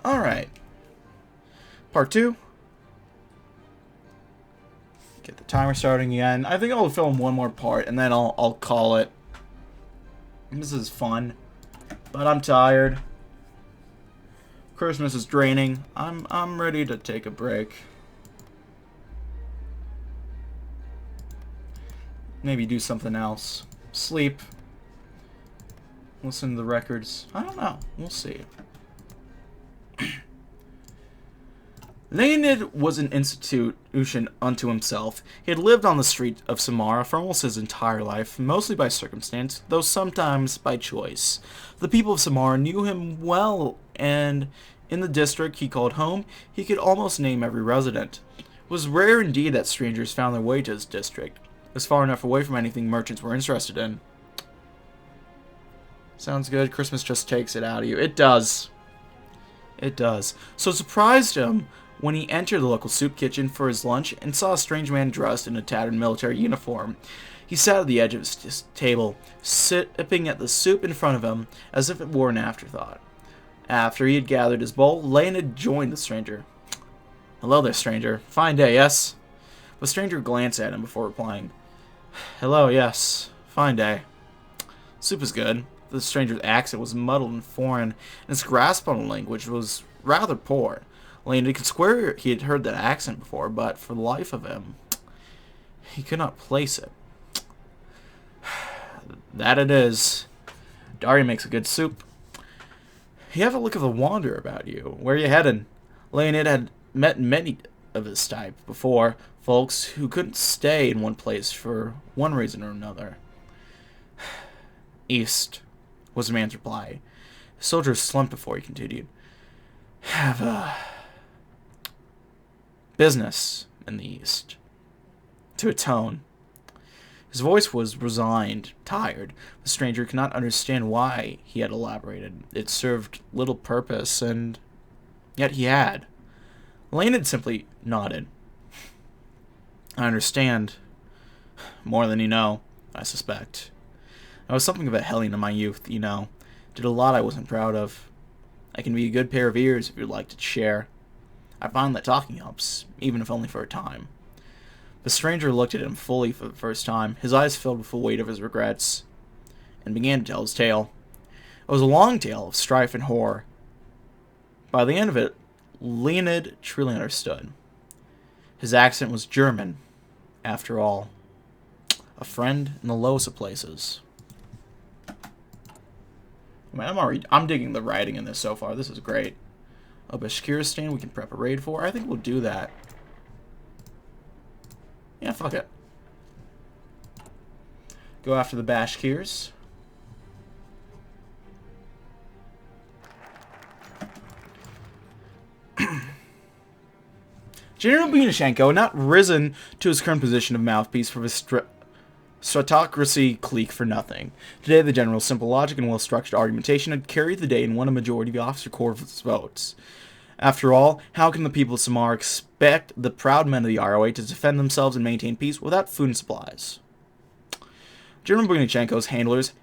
Alright. Part 2. Get the timer starting again. I think I'll film one more part and then I'll call it. This is fun. But I'm tired. Christmas is draining. I'm ready to take a break. Maybe do something else. Sleep. Listen to the records. I don't know. We'll see. Leonid was an institution unto himself. He had lived on the street of Samara for almost his entire life, mostly by circumstance, though sometimes by choice. The people of Samara knew him well, and in the district he called home, he could almost name every resident. It was rare indeed that strangers found their way to his district. It was far enough away from anything merchants were interested in. Sounds good. Christmas just takes it out of you. It does. It does. So it surprised him when he entered the local soup kitchen for his lunch and saw a strange man dressed in a tattered military uniform. He sat at the edge of his table, sipping at the soup in front of him as if it were an afterthought. After he had gathered his bowl, Leonid joined the stranger. "Hello there, stranger. Fine day, yes?" The stranger glanced at him before replying. "Hello, yes. Fine day." Soup is good. The stranger's accent was muddled and foreign, and his grasp on the language was rather poor. Leonid could swear he had heard that accent before, but for the life of him, he could not place it. That it is. Daria makes a good soup. You have a look of the wander about you. Where are you headed? Leonid had met many of his type before, folks who couldn't stay in one place for one reason or another. East, was the man's reply. The soldier slumped before he continued. Have a business in the East. To atone. His voice was resigned, tired. The stranger could not understand why he had elaborated. It served little purpose, and yet he had. Leonid simply nodded. I understand. More than you know, I suspect. I was something of a hellion in my youth, you know. Did a lot I wasn't proud of. I can be a good pair of ears if you'd like to share. I find that talking helps, even if only for a time. The stranger looked at him fully for the first time. His eyes filled with the weight of his regrets, and began to tell his tale. It was a long tale of strife and horror. By the end of it, Leonid truly understood. His accent was German, after all. A friend in the lowest of places. I'm digging the writing in this so far. This is great. Oh, Bashkiristan we can prep a raid for. I think we'll do that. Yeah, fuck it. Go after the Bashkirs. General Bunyachenko had not risen to his current position of mouthpiece for his Stratocracy clique for nothing. Today, the general's simple logic and well-structured argumentation had carried the day and won a majority of the officer corps' votes. After all, how can the people of Samara expect the proud men of the ROA to defend themselves and maintain peace without food and supplies? General Bunyachenko's handlers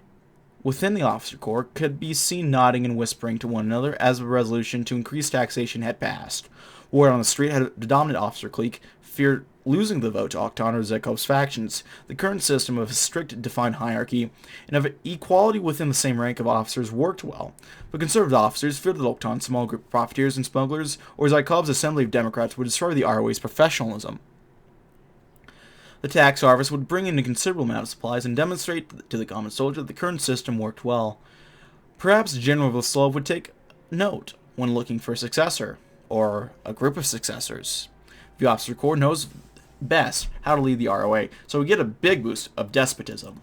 within the officer corps could be seen nodding and whispering to one another as a resolution to increase taxation had passed. Word on the street had the dominant officer clique feared losing the vote to Oktan or Zekov's factions. The current system of a strict defined hierarchy and of equality within the same rank of officers worked well, but conservative officers feared that Oktan's small group of profiteers and smugglers or Zekov's assembly of Democrats would destroy the ROA's professionalism. The tax harvest would bring in a considerable amount of supplies and demonstrate to the common soldier that the current system worked well. Perhaps General Voslov would take note when looking for a successor, or a group of successors. The officer corps knows best how to lead the ROA, so we get a big boost of despotism,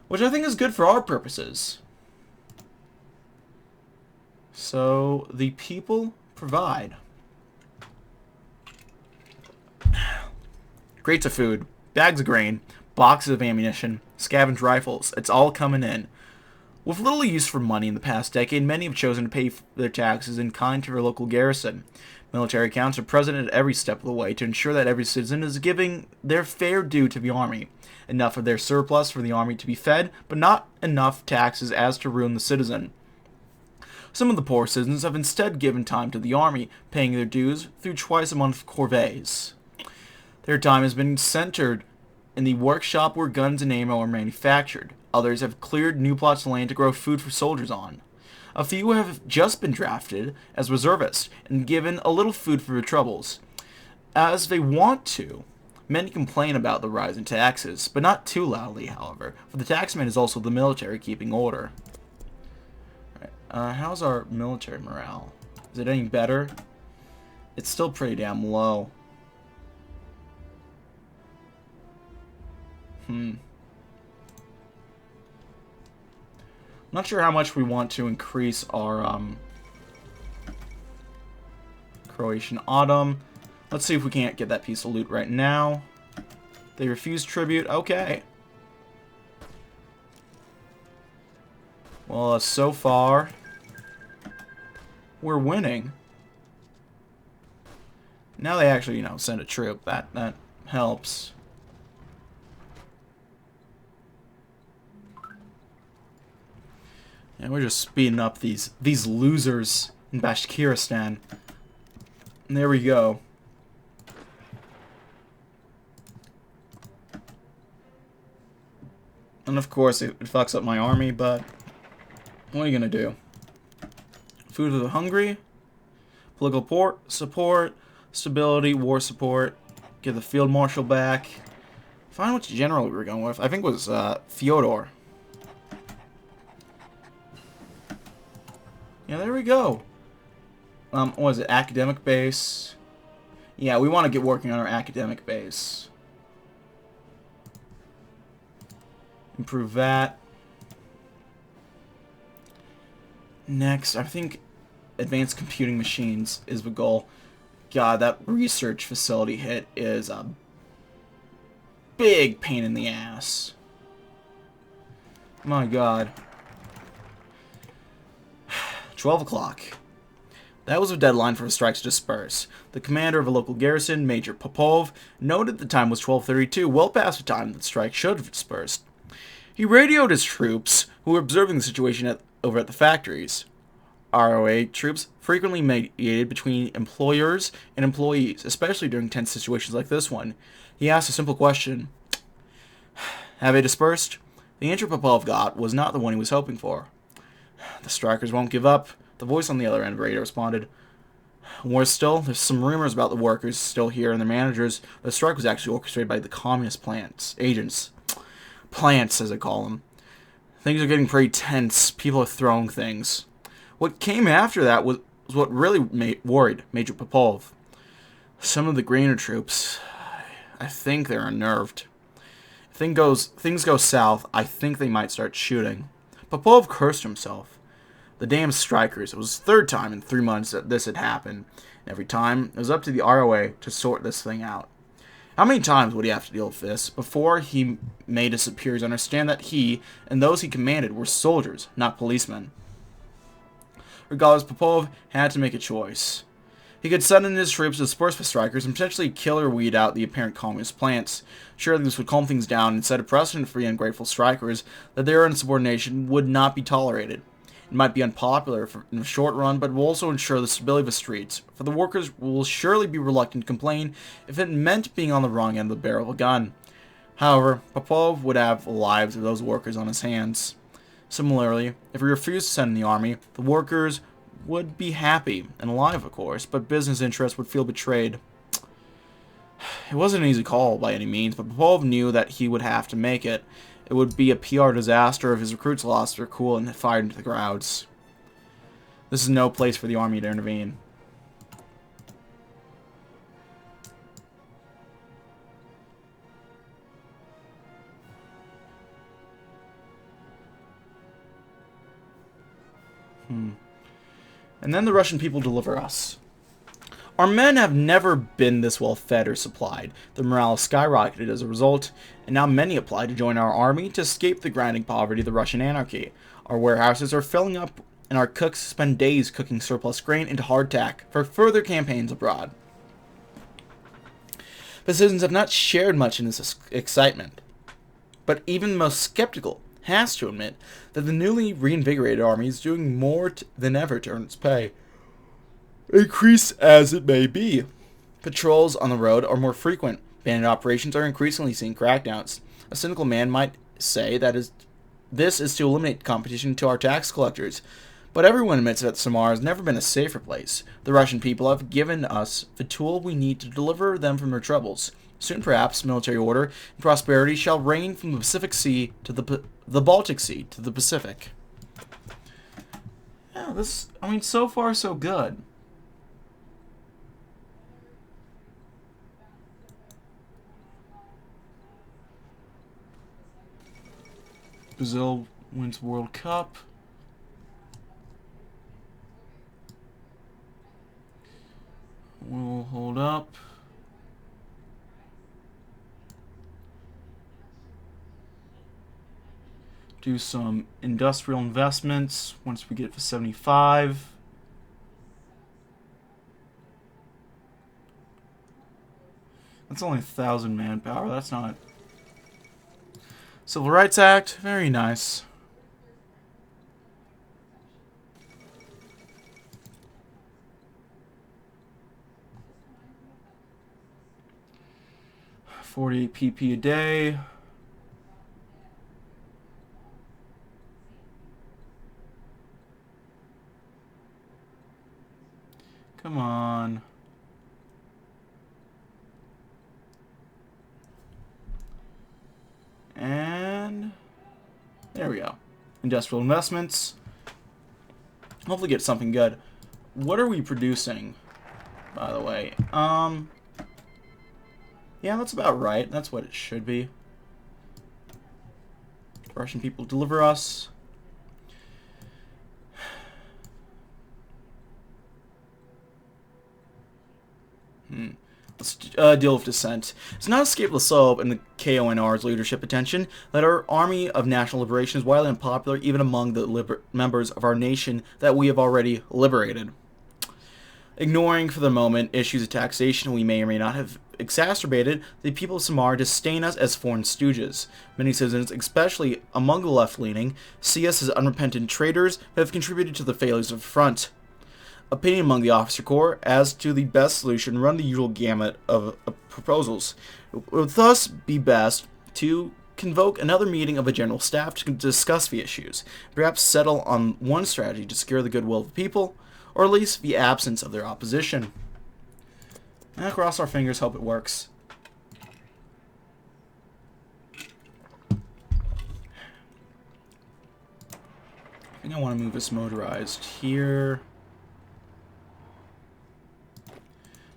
which I think is good for our purposes. So the people provide. Crates of food, bags of grain, boxes of ammunition, scavenged rifles, it's all coming in. With little use for money in the past decade, many have chosen to pay their taxes in kind to their local garrison. Military accounts are present at every step of the way to ensure that every citizen is giving their fair due to the army. Enough of their surplus for the army to be fed, but not enough taxes as to ruin the citizen. Some of the poor citizens have instead given time to the army, paying their dues through twice-a-month corvées. Their time has been centered in the workshop where guns and ammo are manufactured. Others have cleared new plots of land to grow food for soldiers on. A few have just been drafted as reservists and given a little food for their troubles, as they want to. Many complain about the rise in taxes, but not too loudly, however, for the taxman is also the military keeping order. How's our military morale? Is it any better? It's still pretty damn low. I'm not sure how much we want to increase our Croatian Autumn. Let's see if we can't get that piece of loot right now. They refuse tribute. Okay. Well, so far, we're winning. Now they actually, send a troop. That helps. And we're just speeding up these losers in Bashkiristan. And there we go. And of course, it fucks up my army, but what are you gonna do? Food for the hungry, political support, stability, war support, get the field marshal back. Find which general we were going with. I think it was Fyodor. Yeah, there we go. What was it? Academic base. Yeah, we want to get working on our academic base. Improve that. Next, I think advanced computing machines is the goal. God, that research facility hit is a big pain in the ass. My God. 12 o'clock. That was a deadline for the strike to disperse. The commander of a local garrison, Major Popov, noted the time was 12:32, well past the time that the strike should have dispersed. He radioed his troops, who were observing the situation over at the factories. ROA troops frequently mediated between employers and employees, especially during tense situations like this one. He asked a simple question. Have they dispersed? The answer Popov got was not the one he was hoping for. The strikers won't give up. The voice on the other end of the radio responded. Worse still, there's some rumors about the workers still here and their managers. The strike was actually orchestrated by the communist agents. Plants, as I call them. Things are getting pretty tense. People are throwing things. What came after that was what really worried Major Popov. Some of the greener troops, I think they're unnerved. If things go south, I think they might start shooting. Popov cursed himself. The damn strikers. It was the third time in 3 months that this had happened. And every time, it was up to the ROA to sort this thing out. How many times would he have to deal with this before he made his superiors understand that he and those he commanded were soldiers, not policemen? Regardless, Popov had to make a choice. He could send in his troops to disperse the strikers and potentially kill or weed out the apparent communist plants. Surely this would calm things down and set a precedent for the ungrateful strikers that their insubordination would not be tolerated. It might be unpopular in the short run, but will also ensure the stability of the streets, for the workers will surely be reluctant to complain if it meant being on the wrong end of the barrel of a gun. However, Popov would have the lives of those workers on his hands. Similarly, if he refused to send in the army, the workers would be happy and alive, of course, but business interests would feel betrayed. It wasn't an easy call by any means, but Popov knew that he would have to make it. It would be a PR disaster if his recruits lost their cool and fired into the crowds. This is no place for the army to intervene. And then the Russian people deliver us. Our men have never been this well fed or supplied. Their morale skyrocketed as a result, and now many apply to join our army to escape the grinding poverty of the Russian anarchy. Our warehouses are filling up, and our cooks spend days cooking surplus grain into hardtack for further campaigns abroad. The citizens have not shared much in this excitement, but even the most skeptical has to admit that the newly reinvigorated army is doing more than ever to earn its pay, increase as it may be. Patrols on the road are more frequent. Bandit operations are increasingly seeing crackdowns. A cynical man might say this is to eliminate competition to our tax collectors. But everyone admits that Samara has never been a safer place. The Russian people have given us the tool we need to deliver them from their troubles. Soon, perhaps, military order and prosperity shall reign from the Pacific Sea to the Baltic Sea to the Pacific. Yeah, so far so good. Brazil wins World Cup. We'll hold up. Do some industrial investments once we get to 75. That's only 1,000 manpower. That's not. Civil Rights Act, very nice. $48 pp a day. Come on. And there we go. Industrial investments. Hopefully get something good. What are we producing, by the way? Yeah, that's about right. That's what it should be. Russian people deliver us. Let's deal with dissent. It's not escapeless hope in the KONR's leadership attention that our Army of National Liberation is widely unpopular even among the members of our nation that we have already liberated. Ignoring for the moment issues of taxation we may or may not have exacerbated, the people of Samara disdain us as foreign stooges. Many citizens, especially among the left-leaning, see us as unrepentant traitors that have contributed to the failures of the front. Opinion among the officer corps as to the best solution run the usual gamut of proposals. It would thus be best to convoke another meeting of the General Staff to discuss the issues, perhaps settle on one strategy to secure the goodwill of the people, or at least the absence of their opposition. And cross our fingers, hope it works. I think I want to move this motorized here.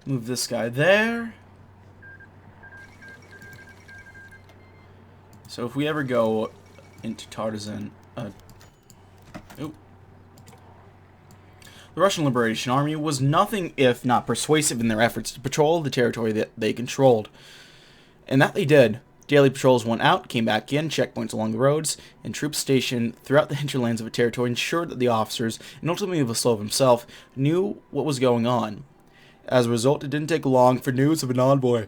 Move this guy there. So if we ever go into Tartazan, the Russian Liberation Army was nothing if not persuasive in their efforts to patrol the territory that they controlled. And that they did. Daily patrols went out, came back in, checkpoints along the roads, and troops stationed throughout the hinterlands of a territory ensured that the officers, and ultimately Vasilov himself, knew what was going on. As a result, it didn't take long for news of an envoy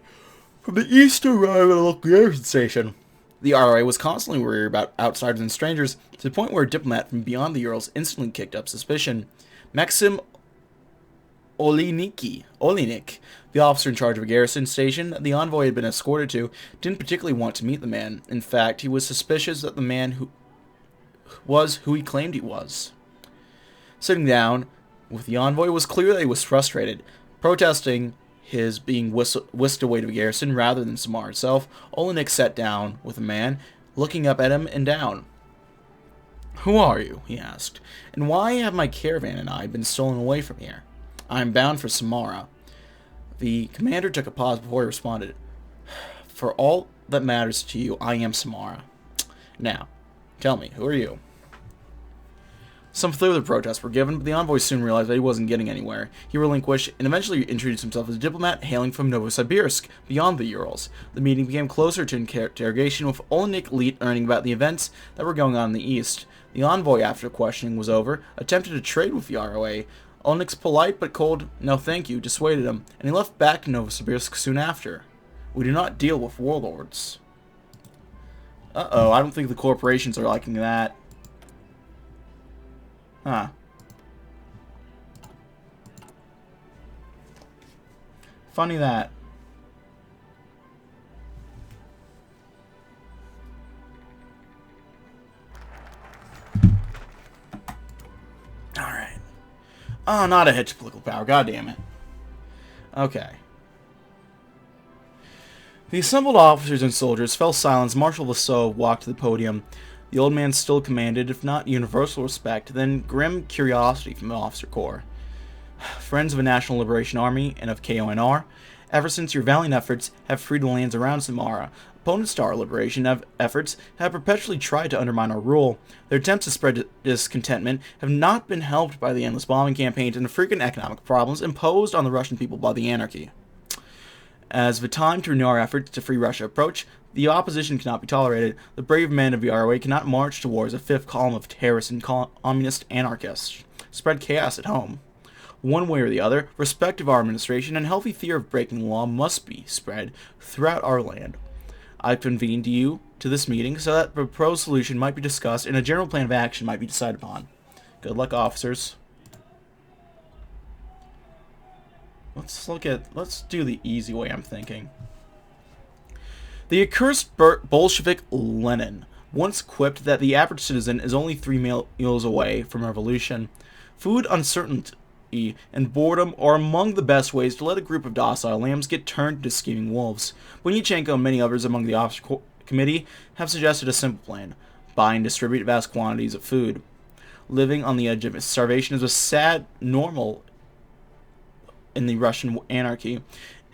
from the east to arrive at a local garrison station. The RRA was constantly worried about outsiders and strangers, to the point where a diplomat from beyond the Urals instantly kicked up suspicion. Maxim Olinik, the officer in charge of a garrison station that the envoy had been escorted to, didn't particularly want to meet the man. In fact, he was suspicious that the man who he claimed he was. Sitting down with the envoy, it was clear that he was frustrated. Protesting his being whisked away to the garrison rather than Samara itself, Olinik sat down with the man, looking up at him and down. "Who are you?" he asked, "and why have my caravan and I been stolen away from here?" "I am bound for Samara." The commander took a pause before he responded. "For all that matters to you, I am Samara. Now, tell me, who are you?" Some further protests were given, but the envoy soon realized that he wasn't getting anywhere. He relinquished and eventually introduced himself as a diplomat hailing from Novosibirsk, beyond the Urals. The meeting became closer to interrogation, with Olinik learning about the events that were going on in the east. The envoy, after questioning was over, attempted to trade with the ROA. Olinik's polite but cold "no thank you" dissuaded him, and he left back to Novosibirsk soon after. We do not deal with warlords. Uh-oh, I don't think the corporations are liking that. Huh. Funny that. Alright. Oh, not a hit to political power. God damn it. Okay. The assembled officers and soldiers fell silent as Marshal Vassaux walked to the podium. The old man still commanded, if not universal respect, then grim curiosity from the officer corps. Friends of a National Liberation Army and of KONR, ever since your valiant efforts have freed the lands around Samara, opponents to our liberation efforts have perpetually tried to undermine our rule. Their attempts to spread discontentment have not been helped by the endless bombing campaigns and the frequent economic problems imposed on the Russian people by the anarchy. As the time to renew our efforts to free Russia approach, the opposition cannot be tolerated. The brave men of the ROA cannot march towards a fifth column of terrorists and communist anarchists. Spread chaos at home. One way or the other, respect of our administration and healthy fear of breaking the law must be spread throughout our land. I've convened you to this meeting so that a proposed solution might be discussed and a general plan of action might be decided upon. Good luck, officers. Let's do the easy way, I'm thinking. The accursed Bolshevik Lenin once quipped that the average citizen is only 3 meals away from revolution. Food uncertainty and boredom are among the best ways to let a group of docile lambs get turned into scheming wolves. Bunyachenko and many others among the officer committee have suggested a simple plan: buy and distribute vast quantities of food. Living on the edge of starvation is a sad normal in the Russian anarchy,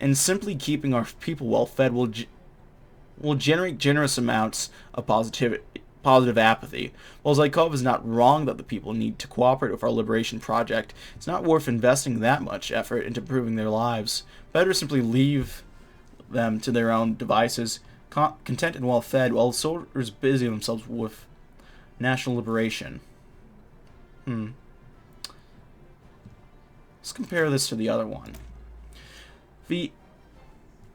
and simply keeping our people well fed will generate generous amounts of positive apathy. While Zykov is not wrong that the people need to cooperate with our liberation project, it's not worth investing that much effort into improving their lives. Better simply leave them to their own devices, content and well fed, while the soldiers busy themselves with national liberation. Let's compare this to the other one. The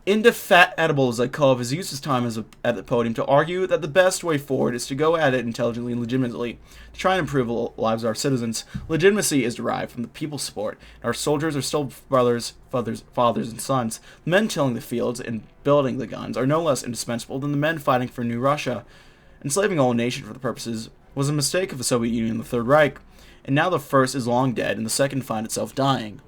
indefatigable Zykov has used his time at the podium to argue that the best way forward is to go at it intelligently and legitimately, to try and improve the lives of our citizens. Legitimacy is derived from the people's support. Our soldiers are still brothers, fathers, and sons. The men tilling the fields and building the guns are no less indispensable than the men fighting for New Russia. Enslaving a whole nation for the purposes was a mistake of the Soviet Union and the Third Reich, and now the first is long dead and the second finds itself dying.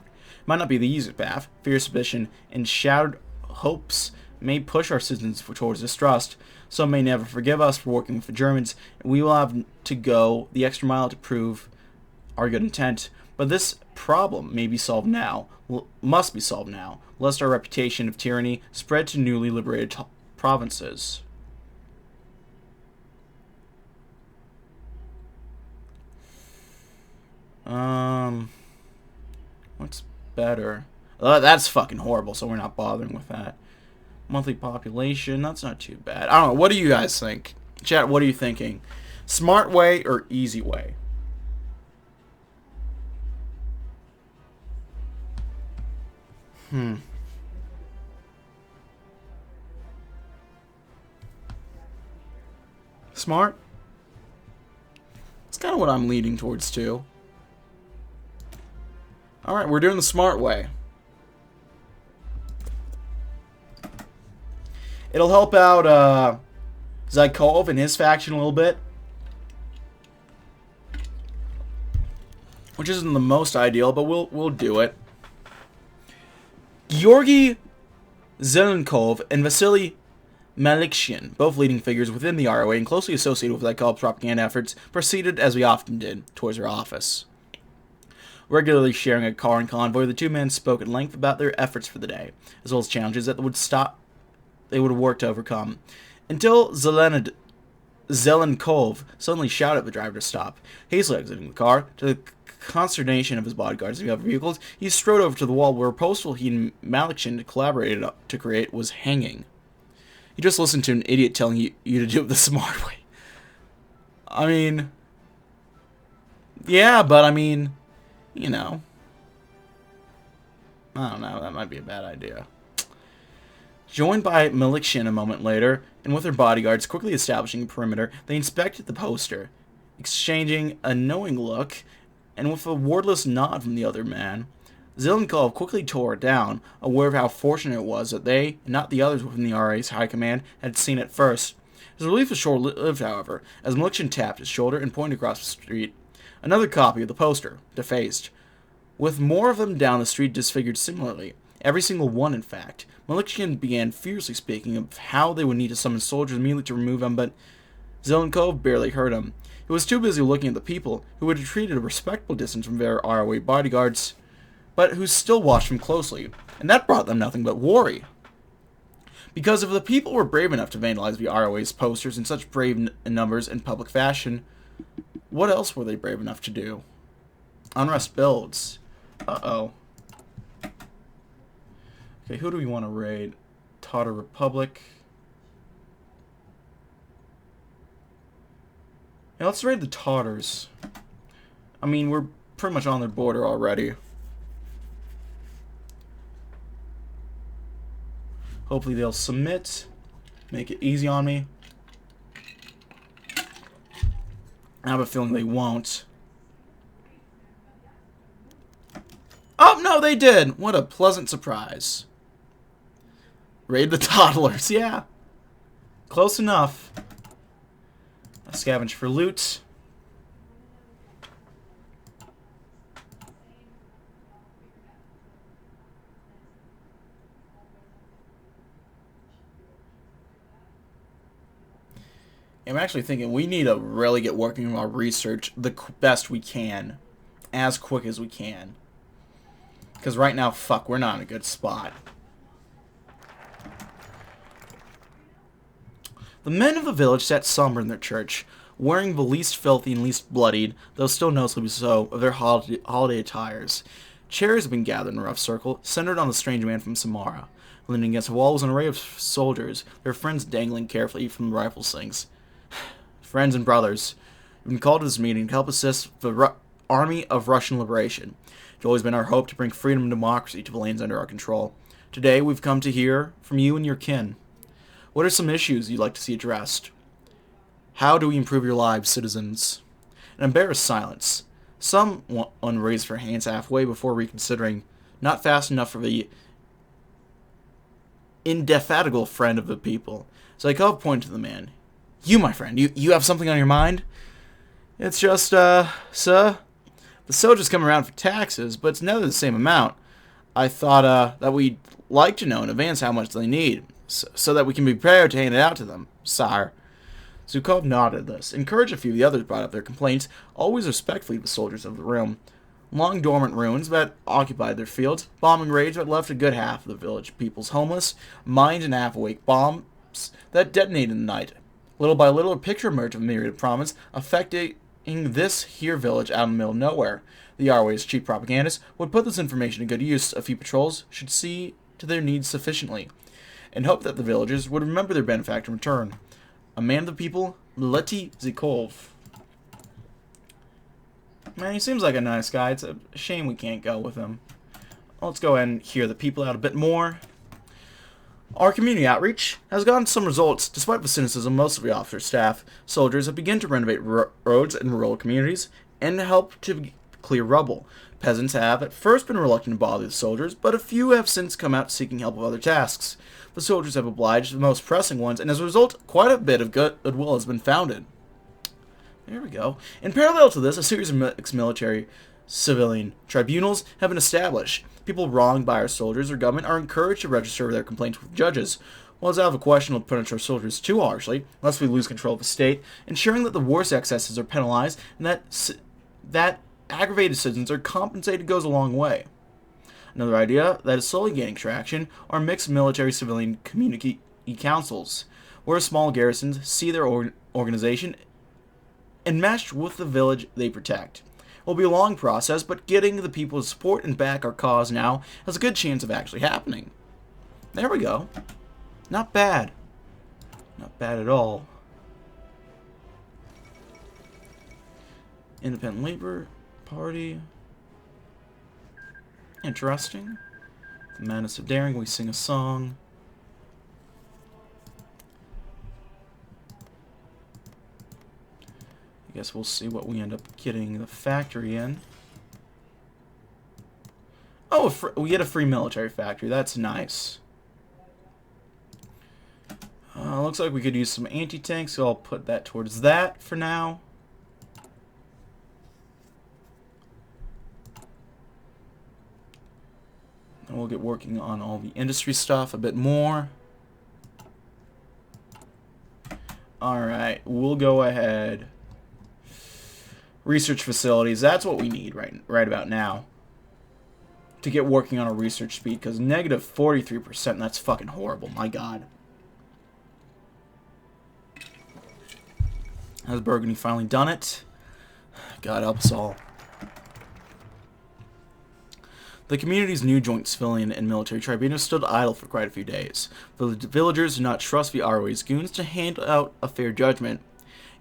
It might not be the easiest path. Fear, suspicion, and shattered hopes may push our citizens towards distrust. Some may never forgive us for working with the Germans, and we will have to go the extra mile to prove our good intent. But this problem may be solved now, must be solved now, lest our reputation of tyranny spread to newly liberated provinces. What's better? That's fucking horrible, so we're not bothering with that. Monthly population, that's not too bad. I don't know, what do you guys think? Chat, what are you thinking? Smart way or easy way? Smart? It's kind of what I'm leaning towards, too. Alright, we're doing the smart way. It'll help out Zykov and his faction a little bit, which isn't the most ideal, but we'll do it. Georgy Zelenkov and Vasily Malikshin, both leading figures within the ROA and closely associated with Zykov's propaganda efforts, proceeded, as we often did, towards their office. Regularly sharing a car and convoy, the two men spoke at length about their efforts for the day, as well as challenges that they would work to overcome, until Zelenkov suddenly shouted at the driver to stop. Hastily exiting the car, to the consternation of his bodyguards and the other vehicles, he strode over to the wall where a postal he and Malikshin collaborated to create was hanging. You just listened to an idiot telling you to do it the smart way. I mean, yeah, but I mean, you know, I don't know, that might be a bad idea. Joined by Milikshin a moment later, and with their bodyguards quickly establishing a perimeter, they inspected the poster, exchanging a knowing look, and with a wordless nod from the other man, Zelenkov quickly tore it down, aware of how fortunate it was that they, and not the others within the RA's high command, had seen it first. His relief was short-lived, however, as Milikshin tapped his shoulder and pointed across the street. Another copy of the poster, defaced, with more of them down the street disfigured similarly. Every single one, in fact. Milikshin began fiercely speaking of how they would need to summon soldiers immediately to remove them, but Zelenkov barely heard him. He was too busy looking at the people, who had retreated a respectable distance from their ROA bodyguards, but who still watched him closely, and that brought them nothing but worry. Because if the people were brave enough to vandalize the ROA's posters in such brave numbers and public fashion, what else were they brave enough to do? Unrest builds. Uh-oh. Okay, who do we want to raid? Tatar Republic. Yeah, let's raid the Tatars. I mean, we're pretty much on their border already. Hopefully they'll submit. Make it easy on me. I have a feeling they won't. Oh, no, they did! What a pleasant surprise. Raid the toddlers, yeah. Close enough. Scavenge for loot. I'm actually thinking we need to really get working on our research the best we can. As quick as we can. Because right now, fuck, we're not in a good spot. The men of the village sat somber in their church, wearing the least filthy and least bloodied, though still noticeably so, of their holiday attires. Chairs had been gathered in a rough circle, centered on the strange man from Samara. Leaning against the wall was an array of soldiers, their friends dangling carefully from the rifle slings. Friends and brothers, you've been called to this meeting to help assist the Army of Russian Liberation. It's always been our hope to bring freedom and democracy to the lands under our control. Today, we've come to hear from you and your kin. What are some issues you'd like to see addressed? How do we improve your lives, citizens? An embarrassed silence. Someone raised their hands halfway before reconsidering. Not fast enough for the indefatigable friend of the people. Zaykov pointed to the man. You, my friend, you have something on your mind? It's just, sir, the soldiers come around for taxes, but it's never the same amount. I thought, that we'd like to know in advance how much they need, so that we can be prepared to hand it out to them, sire. Zukov nodded this. Encouraged a few of the others brought up their complaints, always respectfully to the soldiers of the room. Long dormant ruins that occupied their fields, bombing raids that left a good half of the village peoples homeless, mined and half-awake bombs that detonated in the night. Little by little, a picture emerged of a myriad of prominence, affecting this here village out in the middle of nowhere. The ROA's chief propagandist would put this information to good use. A few patrols should see to their needs sufficiently, and hope that the villagers would remember their benefactor in return. A man of the people, Lety Zykov. Man, he seems like a nice guy. It's a shame we can't go with him. Let's go ahead and hear the people out a bit more. Our community outreach has gotten some results. Despite the cynicism of most of the officer staff, soldiers have begun to renovate roads in rural communities and help to clear rubble. Peasants have at first been reluctant to bother the soldiers, but a few have since come out seeking help with other tasks. The soldiers have obliged the most pressing ones, and as a result, quite a bit of goodwill has been founded. There we go. In parallel to this, a series of mixed military civilian tribunals have been established. People wronged by our soldiers or government are encouraged to register their complaints with judges. While it's out of the question to punish our soldiers too harshly, lest we lose control of the state, ensuring that the worst excesses are penalized and that aggravated citizens are compensated goes a long way. Another idea that is slowly gaining traction are mixed military-civilian community councils, where small garrisons see their organization enmeshed with the village they protect. It will be a long process, but getting the people to support and back our cause now has a good chance of actually happening. There we go. Not bad. Not bad at all. Independent Labor Party. Interesting. The Madness of Daring, we sing a song. guess we'll see what we end up getting the factory in. Oh, we get a free military factory. That's nice. Looks like we could use some anti-tanks, so I'll put that towards that for now. And we'll get working on all the industry stuff a bit more. Alright, we'll go ahead. Research facilities, that's what we need right about now. To get working on our research speed, because negative 43%, that's fucking horrible, my god. Has Burgundy finally done it? God help us all. The community's new joint civilian and military tribunal stood idle for quite a few days. The villagers did not trust the ROA's goons to hand out a fair judgment.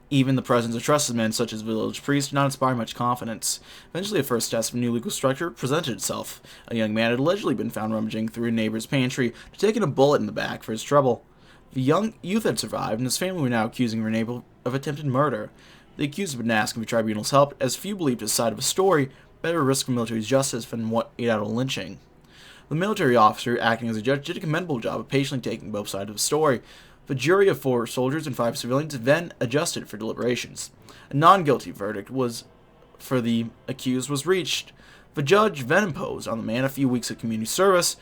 Even the presence of trusted men such as village priests did not inspire much confidence. Eventually, a first test of a new legal structure presented itself. A young man had allegedly been found rummaging through a neighbor's pantry to taking a bullet in the back for his trouble. The young youth had survived, and his family were now accusing their neighbor of attempted murder. The accused had been asking for tribunal's help, as few believed his side of a story better risk of military justice than what ate out a lynching. The military officer, acting as a judge, did a commendable job of patiently taking both sides of the story. The jury of 4 soldiers and 5 civilians then adjusted for deliberations. A non-guilty verdict for the accused was reached. The judge then imposed on the man a few weeks of community service,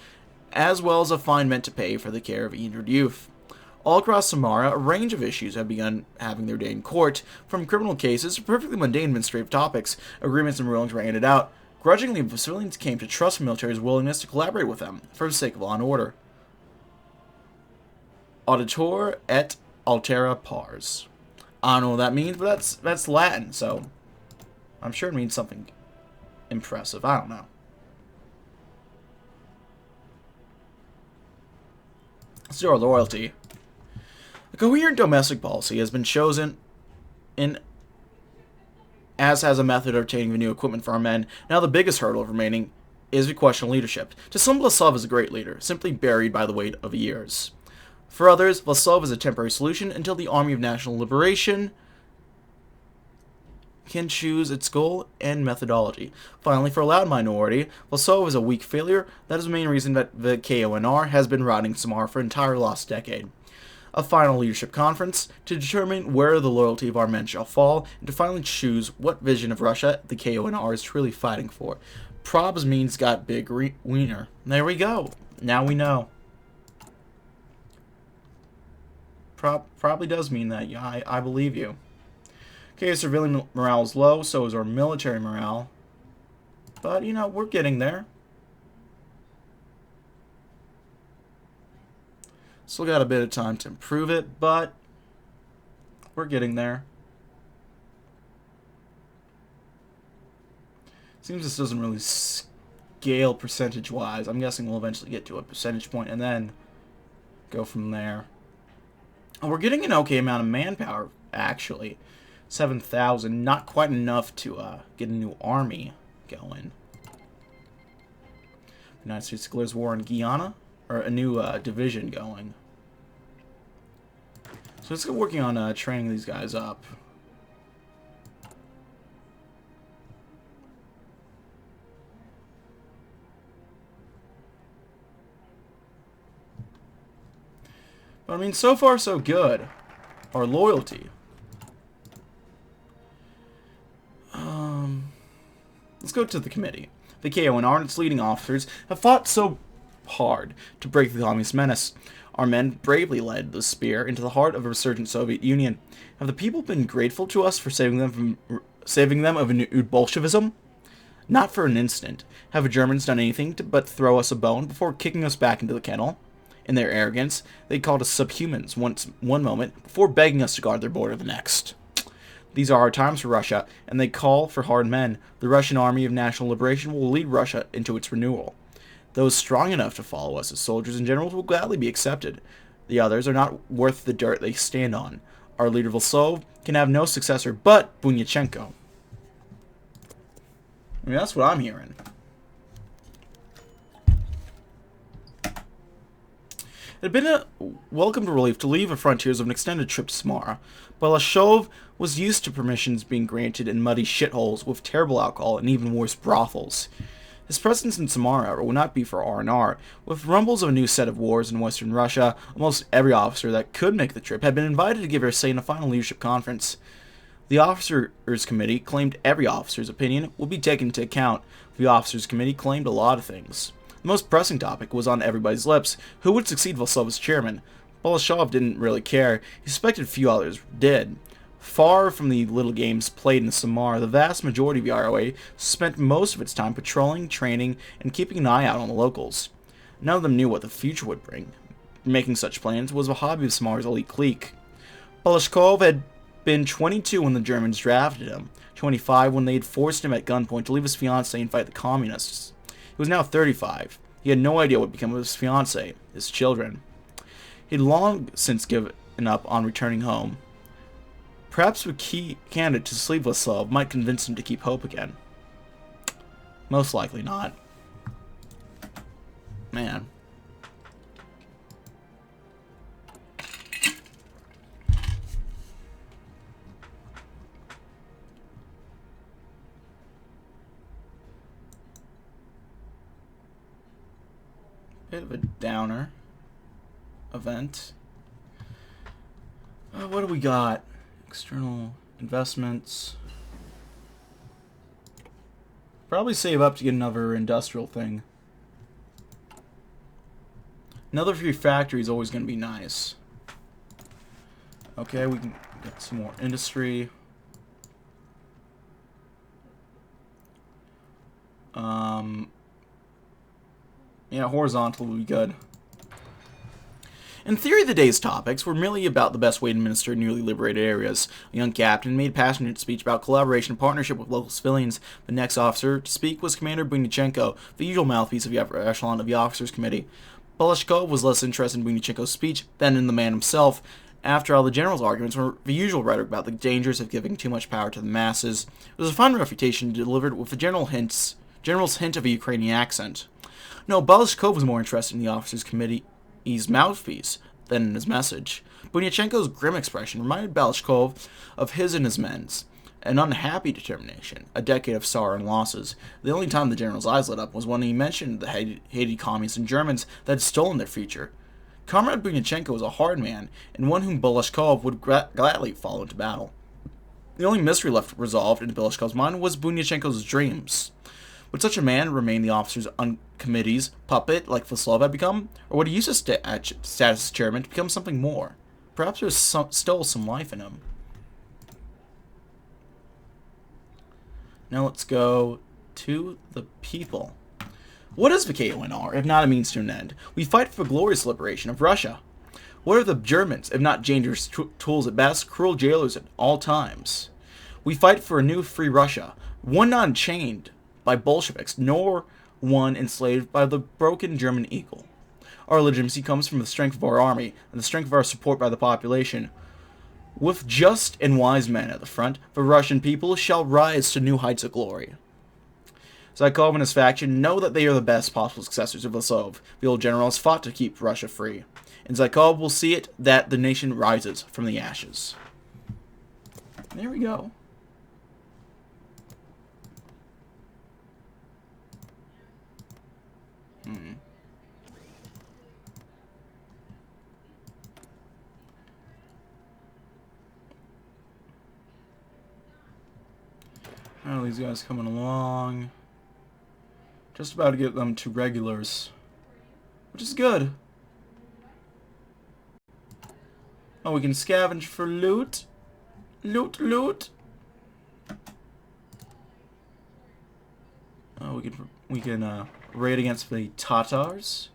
as well as a fine meant to pay for the care of the injured youth. All across Samara, a range of issues have begun having their day in court, from criminal cases to perfectly mundane administrative topics. Agreements and rulings were handed out. Grudgingly, the civilians came to trust the military's willingness to collaborate with them for the sake of law and order. Auditor et altera pars. I don't know what that means, but that's Latin, so I'm sure it means something impressive. I don't know. Let's do our loyalty. A coherent domestic policy has been chosen as has a method of obtaining the new equipment for our men. Now the biggest hurdle remaining is the question of leadership. To some, Vlasov is a great leader, simply buried by the weight of years. For others, Vlasov is a temporary solution until the Army of National Liberation can choose its goal and methodology. Finally, for a loud minority, Vlasov is a weak failure. That is the main reason that the KONR has been routing Samara for an entire lost decade. A final leadership conference to determine where the loyalty of our men shall fall, and to finally choose what vision of Russia the KONR is truly fighting for. Probs means got big wiener. There we go. Now we know. Probably does mean that. Yeah, I believe you. Okay, civilian morale is low, so is our military morale. But, you know, we're getting there. Still got a bit of time to improve it, but we're getting there. Seems this doesn't really scale percentage-wise. I'm guessing we'll eventually get to a percentage point and then go from there. Oh, we're getting an okay amount of manpower, actually. 7,000, not quite enough to get a new army going. The United States declares war on Guyana, or a new division going. So let's get working on training these guys up. But I mean, so far so good. Our loyalty. Let's go to the committee. The KONR and its leading officers have fought so hard to break the communist menace. Our men bravely led the spear into the heart of a resurgent Soviet Union. Have the people been grateful to us for saving them of a new Bolshevism? Not for an instant. Have the Germans done anything but throw us a bone before kicking us back into the kennel? In their arrogance, they called us subhumans one moment before begging us to guard their border the next. These are hard times for Russia, and they call for hard men. The Russian Army of National Liberation will lead Russia into its renewal. Those strong enough to follow us as soldiers and generals will gladly be accepted. The others are not worth the dirt they stand on. Our leader Vlasov can have no successor but Bunyachenko. I mean, that's what I'm hearing. It had been a welcomed relief to leave the frontiers of an extended trip to Samara, but Balashov was used to permissions being granted in muddy shitholes with terrible alcohol and even worse brothels. His presence in Samara, however, would not be for R&R. With rumbles of a new set of wars in western Russia, almost every officer that could make the trip had been invited to give their say in a final leadership conference. The Officers' Committee claimed every officer's opinion would be taken into account. The Officers' Committee claimed a lot of things. The most pressing topic was on everybody's lips: who would succeed Vlasov as chairman? Balashov didn't really care. He suspected few others did. Far from the little games played in Samara, the vast majority of the ROA spent most of its time patrolling, training, and keeping an eye out on the locals. None of them knew what the future would bring. Making such plans was a hobby of Samara's elite clique. Balashkov had been 22 when the Germans drafted him, 25 when they had forced him at gunpoint to leave his fiancée and fight the communists. He was now 35. He had no idea what would become of his fiancée, his children. He had long since given up on returning home. Perhaps a key candidate to Sleeveless Love might convince him to keep hope again. Most likely not. Man. Bit of a downer event. What do we got? External investments. Probably save up to get another industrial thing. Another few factories is always going to be nice. Okay, we can get some more industry. Yeah, horizontal would be good. In theory, the day's topics were merely about the best way to administer newly liberated areas. A young captain made a passionate speech about collaboration and partnership with local civilians. The next officer to speak was Commander Bunyachenko, the usual mouthpiece of the upper echelon of the Officers' Committee. Balashkov was less interested in Bunyachenko's speech than in the man himself. After all, the general's arguments were the usual rhetoric about the dangers of giving too much power to the masses. It was a fun refutation delivered with the general's hint of a Ukrainian accent. No, Balashkov was more interested in the Officers' Committee's mouthpiece than in his message. Bunyachenko's grim expression reminded Balashkov of his and his men's. An unhappy determination, a decade of sorrow and losses. The only time the general's eyes lit up was when he mentioned the hated communists and Germans that had stolen their future. Comrade Bunyachenko was a hard man, and one whom Balashkov would gladly follow into battle. The only mystery left resolved in Balashkov's mind was Bunyachenko's dreams. Would such a man remain the officers' committee's puppet like Vlasov had become? Or would he use his status as chairman to become something more? Perhaps there was still some life in him. Now let's go to the people. What is the KONR, if not a means to an end? We fight for the glorious liberation of Russia. What are the Germans, if not dangerous tools at best, cruel jailers at all times? We fight for a new free Russia, one not enchained by Bolsheviks, nor one enslaved by the broken German eagle. Our legitimacy comes from the strength of our army and the strength of our support by the population. With just and wise men at the front, the Russian people shall rise to new heights of glory. Zykov and his faction know that they are the best possible successors of Vlasov. The old general has fought to keep Russia free, and Zykov will see it that the nation rises from the ashes. There we go. Oh, these guys coming along. Just about to get them to regulars, which is good. Oh, we can scavenge for loot. Loot, loot. Oh, we can raid against the Tatars.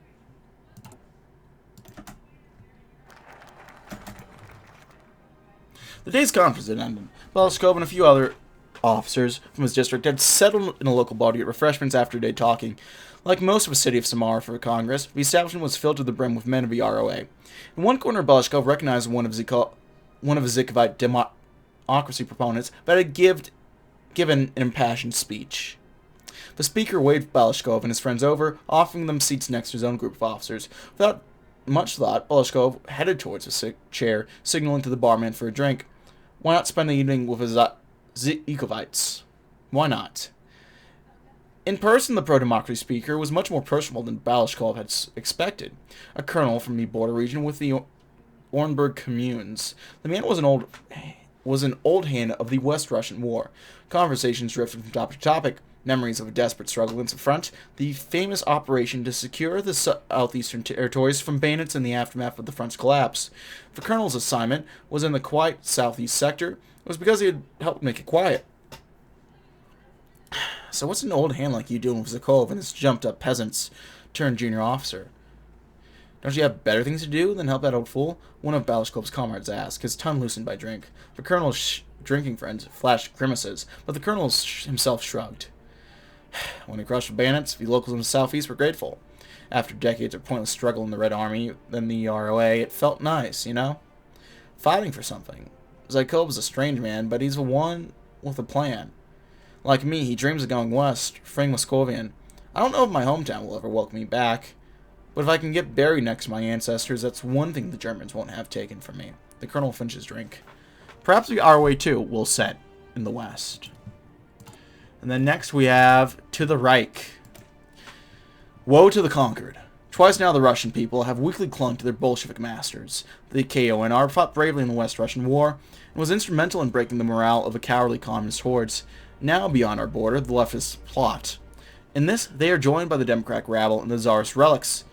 The day's conference had ended. Balashkov and a few other officers from his district had settled in a local bar to get refreshments after a day talking. Like most of the city of Samara for a congress, the establishment was filled to the brim with men of the ROA. In one corner, Balashkov recognized one of the Zikovite democracy proponents that had given an impassioned speech. The speaker waved Balashkov and his friends over, offering them seats next to his own group of officers. Without much thought, Balashkov headed towards a chair, signaling to the barman for a drink. Why not spend the evening with his Ecovites? Why not? In person, the pro-democracy speaker was much more personable than Balashkov had expected. A colonel from the border region with the Orenburg communes. The man was an old hand of the West Russian War. Conversations drifted from topic to topic. Memories of a desperate struggle against the front, the famous operation to secure the southeastern territories from bayonets in the aftermath of the front's collapse. If the colonel's assignment was in the quiet southeast sector, it was because he had helped make it quiet. So what's an old hand like you doing with Zakov and his jumped-up peasants turned junior officer? Don't you have better things to do than help that old fool? One of Balashkov's comrades asked, his tongue loosened by drink. The colonel's drinking friends flashed grimaces, but the colonel himself shrugged. When he crushed the bayonets, the locals in the southeast were grateful. After decades of pointless struggle in the Red Army, then the ROA, it felt nice, you know? Fighting for something. Zykov is a strange man, but he's the one with a plan. Like me, he dreams of going west, freeing Moscovian. I don't know if my hometown will ever welcome me back, but if I can get buried next to my ancestors, that's one thing the Germans won't have taken from me. The colonel finished his drink. Perhaps the ROA, too, will set in the west. And then next we have To the Reich. Woe to the conquered. Twice now the Russian people have weakly clung to their Bolshevik masters. The KONR fought bravely in the West Russian War and was instrumental in breaking the morale of the cowardly communist hordes. Now beyond our border, the leftists plot. In this, they are joined by the Democratic rabble and the Tsarist relics.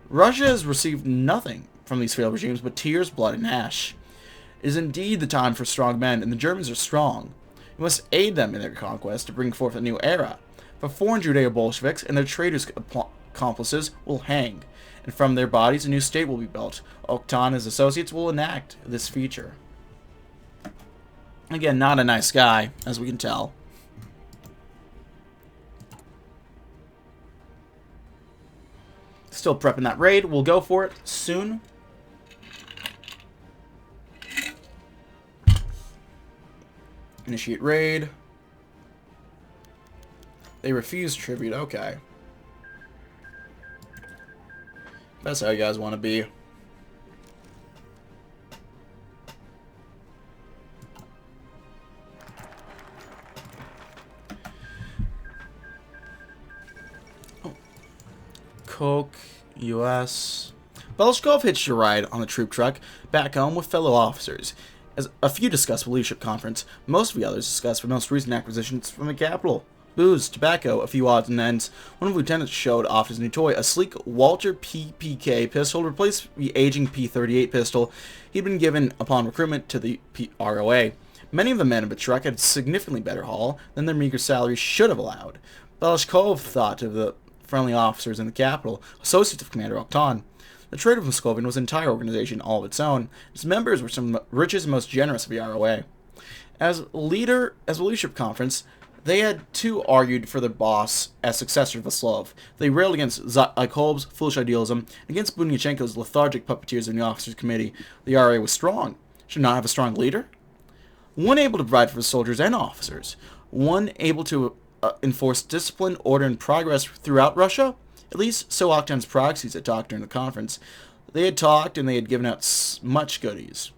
Russia has received nothing from these failed regimes but tears, blood, and ash. It is indeed the time for strong men, and the Germans are strong. We must aid them in their conquest to bring forth a new era. The foreign Judeo-Bolsheviks and their traitors' accomplices will hang, and from their bodies a new state will be built. Oktan and his associates will enact this feature. Again, not a nice guy, as we can tell. Still prepping that raid. We'll go for it soon. Initiate raid. They refuse tribute. Okay. That's how you guys want to be. Oh. Coke, U.S. Belshkov hitched a ride on the troop truck back home with fellow officers. As a few discussed the leadership conference, most of the others discussed the most recent acquisitions from the capital. Booze, tobacco, a few odds and ends. One of the lieutenants showed off his new toy, a sleek Walter PPK pistol, replaced the aging P38 pistol he'd been given upon recruitment to the ROA. Many of the men of the truck had significantly better haul than their meager salaries should have allowed. Balashkov thought of the friendly officers in the capital, associates of Commander Oktan. The trade of Moscovian was an entire organization all of its own. Its members were some of the richest and most generous of the ROA. As a leadership conference, they had too argued for their boss as successor of Vaslov. They railed against Zykov's foolish idealism, against Bunyachenko's lethargic puppeteers in the officers' committee. The ROA was strong. Should not have a strong leader? One able to provide for the soldiers and officers. One able to enforce discipline, order, and progress throughout Russia? At least, so Oktan's proxies had talked during the conference. They had talked, and they had given out much goodies.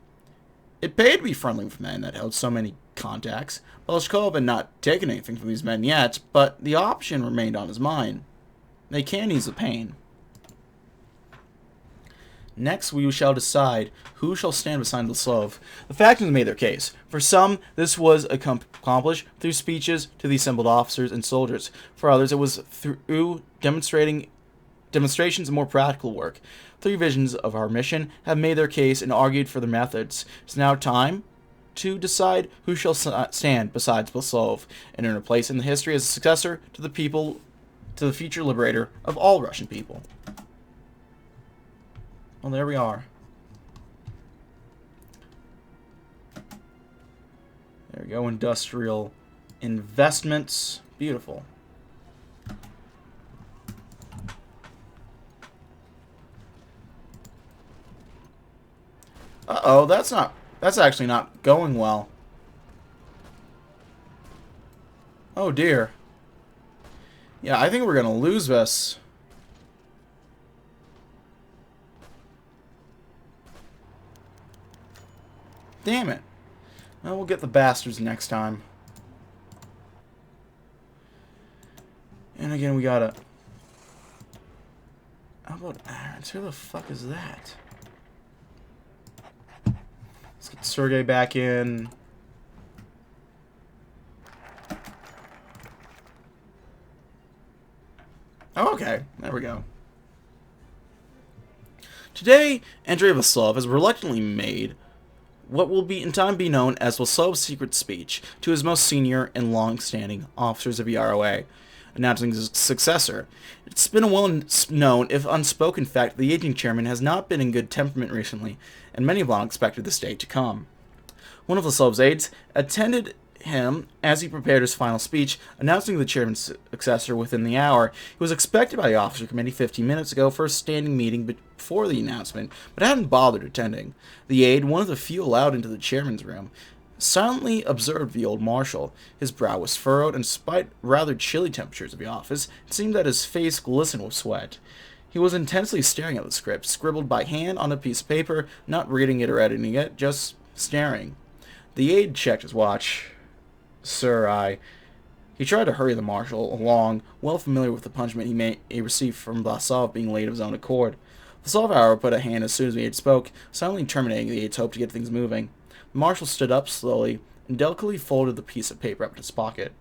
It paid to be friendly with men that held so many contacts. Balashkov had not taken anything from these men yet, but the option remained on his mind. They can ease the pain. Next, we shall decide who shall stand beside Vaslov. The factions made their case. For some, this was accomplished through speeches to the assembled officers and soldiers. For others, it was through demonstrations and more practical work. Three visions of our mission have made their case and argued for their methods. It's now time to decide who shall stand besides Vaslov and earn a place in the history as a successor to the future liberator of all Russian people. Well, there we are. There we go, industrial investments. Beautiful. Uh-oh, that's actually not going well. Oh dear. Yeah, I think we're gonna lose this. Damn it. Well, we'll get the bastards next time. And again, we gotta... How about Irons? Who the fuck is that? Let's get Sergey back in. Oh, okay. There we go. Today, Andrei Vasilov has reluctantly made what will be in time be known as Vasilov's secret speech to his most senior and long-standing officers of the ROA, announcing his successor. It's been a well-known, if unspoken fact, that the aging chairman has not been in good temperament recently, and many have long expected this day to come. One of Vasilov's aides attended him as he prepared his final speech, announcing the chairman's successor within the hour. He was expected by the officer committee 15 minutes ago for a standing meeting before the announcement, but hadn't bothered attending. The aide, one of the few allowed into the chairman's room, silently observed the old marshal. His brow was furrowed, and despite rather chilly temperatures of the office, it seemed that his face glistened with sweat. He was intensely staring at the script, scribbled by hand on a piece of paper, not reading it or editing it, just staring. The aide checked his watch. Sir, He tried to hurry the marshal along, well familiar with the punishment he received from Vlasov being late of his own accord. Vlasov, however, put a hand as soon as the aide spoke, silently terminating the aide's hope to get things moving. The marshal stood up slowly and delicately folded the piece of paper up in his pocket.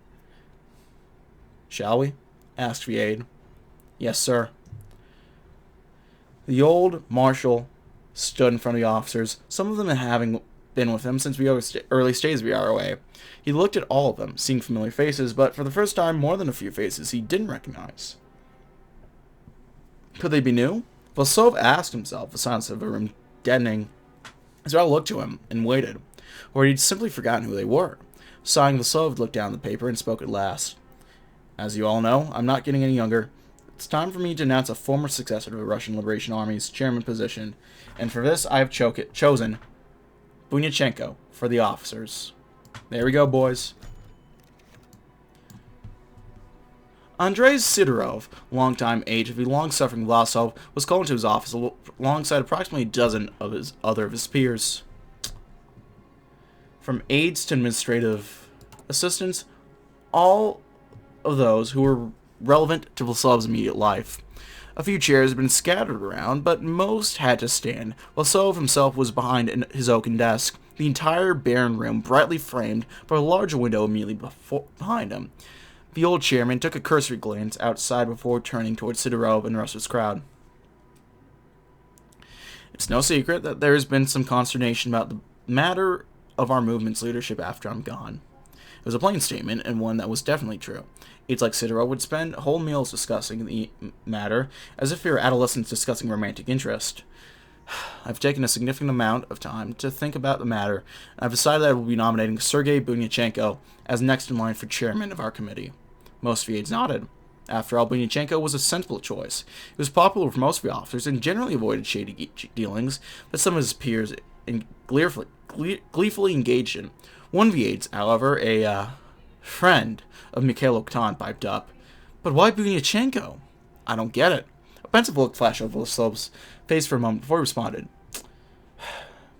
"Shall we?" asked the aide. "Yes, sir." The old marshal stood in front of the officers, some of them having been with him since the early stages of the ROA. He looked at all of them, seeing familiar faces, but for the first time, more than a few faces he didn't recognize. Could they be new? Vlasov asked himself, the silence of the room deadening. As they all looked to him and waited, or he'd simply forgotten who they were. Sighing, Vlasov looked down at the paper and spoke at last. "As you all know, I'm not getting any younger. It's time for me to announce a former successor to the Russian Liberation Army's chairman position, and for this I have chosen Bunyachenko for the officers." There we go, boys. Andrei Sidorov, longtime aide of the long-suffering Vlasov, was called into his office alongside approximately a dozen of his peers. From aides to administrative assistants, all of those who were relevant to Vlasov's immediate life. A few chairs had been scattered around, but most had to stand. Vlasov himself was behind his oaken desk, the entire barren room brightly framed by a large window immediately behind him. The old chairman took a cursory glance outside before turning towards Sidorov and the rest of his crowd. "It's no secret that there has been some consternation about the matter of our movement's leadership after I'm gone." It was a plain statement, and one that was definitely true. Aides like Sidorov would spend whole meals discussing the matter, as if they were adolescents discussing romantic interest. "I've taken a significant amount of time to think about the matter, and I've decided that I will be nominating Sergei Bunyachenko as next in line for chairman of our committee." Most of the aides nodded. After all, Bunyachenko was a sensible choice. He was popular with most of the officers and generally avoided shady dealings that some of his peers gleefully engaged in. One of the aides, however, a friend of Mikhail Oktan, piped up, "But why Bunyachenko? I don't get it." A pensive look flashed over Vlasov's face for a moment before he responded.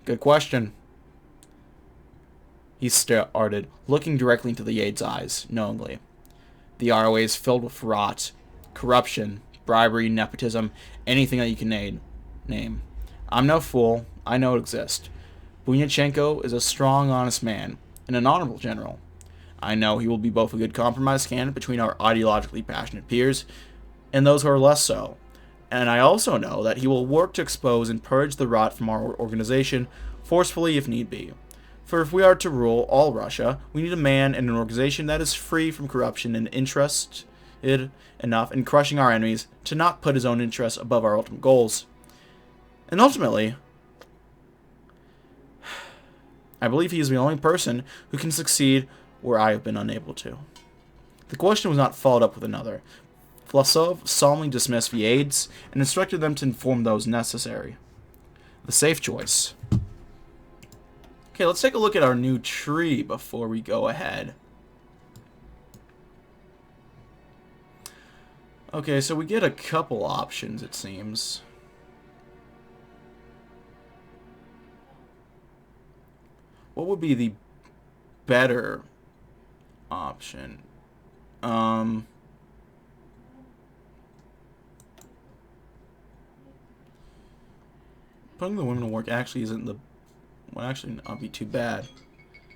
"Good question." He started, looking directly into the aide's eyes, knowingly. "The ROA is filled with rot, corruption, bribery, nepotism, anything that you can name. I'm no fool. I know it exists. Bunyachenko is a strong, honest man, and an honorable general. I know he will be both a good compromise candidate between our ideologically passionate peers and those who are less so. And I also know that he will work to expose and purge the rot from our organization forcefully if need be. For if we are to rule all Russia, we need a man and an organization that is free from corruption and interested enough in crushing our enemies to not put his own interests above our ultimate goals. And ultimately, I believe he is the only person who can succeed where I have been unable to." The question was not followed up with another. Vlasov solemnly dismissed the aides and instructed them to inform those necessary. The safe choice. Okay, let's take a look at our new tree before we go ahead. Okay, so we get a couple options, it seems. What would be the better option? Putting the women to work actually isn't the... Would actually not be too bad.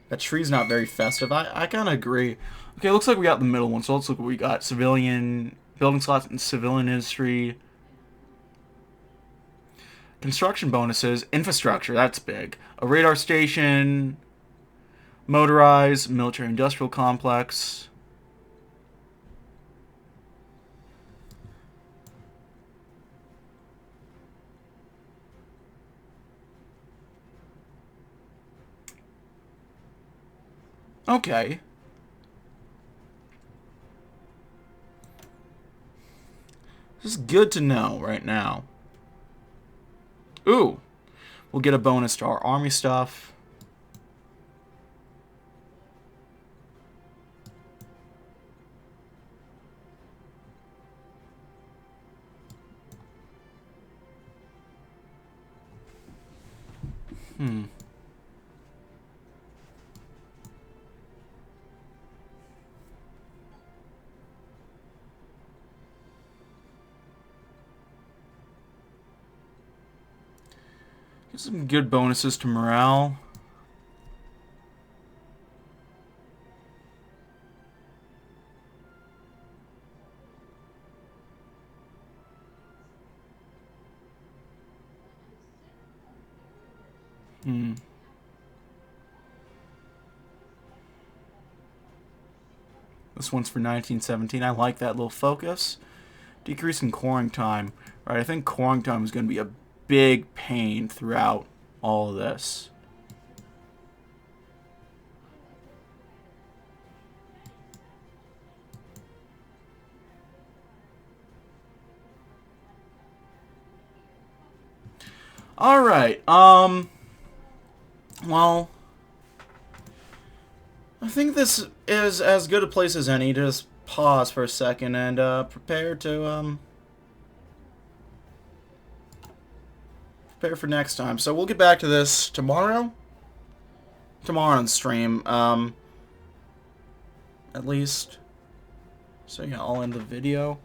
That tree's not very festive. I kind of agree. Okay, looks like we got the middle one. So let's look what we got. Civilian... Building slots in civilian industry. Construction bonuses. Infrastructure, that's big. A radar station. Motorized. Military industrial complex. Okay. This is good to know right now. Ooh. We'll get a bonus to our army stuff. Get some good bonuses to morale. This one's for 1917. I like that little focus. Decrease in coring time. Right, I think coring time is going to be a big pain throughout all of this. Alright, well, I think this is as good a place as any to just pause for a second and, prepare for next time. So we'll get back to this tomorrow? Tomorrow on stream, at least. So yeah, I'll end the video.